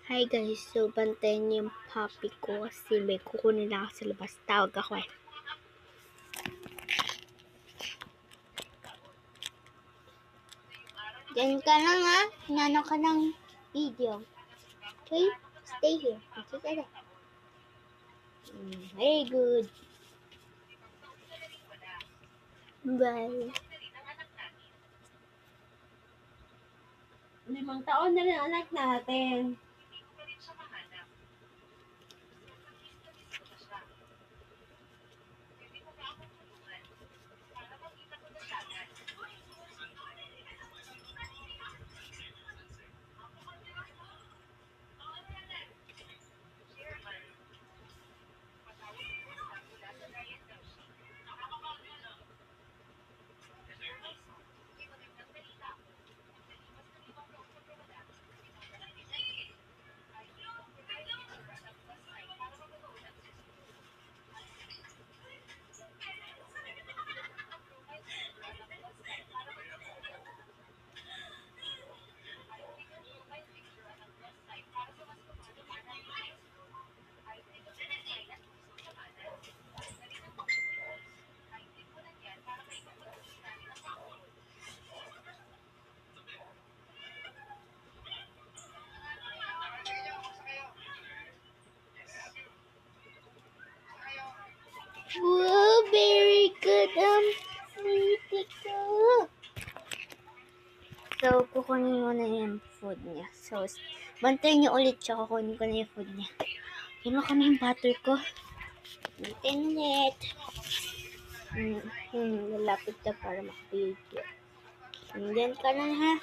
Hi guys, so bantayan niyo yung puppy ko kasi may kukunin lang ako sa labas. Tawag ako eh. Diyan ka lang ha. Hinano ka ng video. Okay? Stay here. Okay ka na. Very good. Bye. 5 taon na rin anak natin. Wow, very good. Sweetie ko. So, kukunin mo na yung food niya. So, bantayan niyo ulit siya. Kukunin ko na yung food niya. Hino ka na yung butter ko. Bantayan ulit. Lalapit na para makapigil. Diyan ka na ha.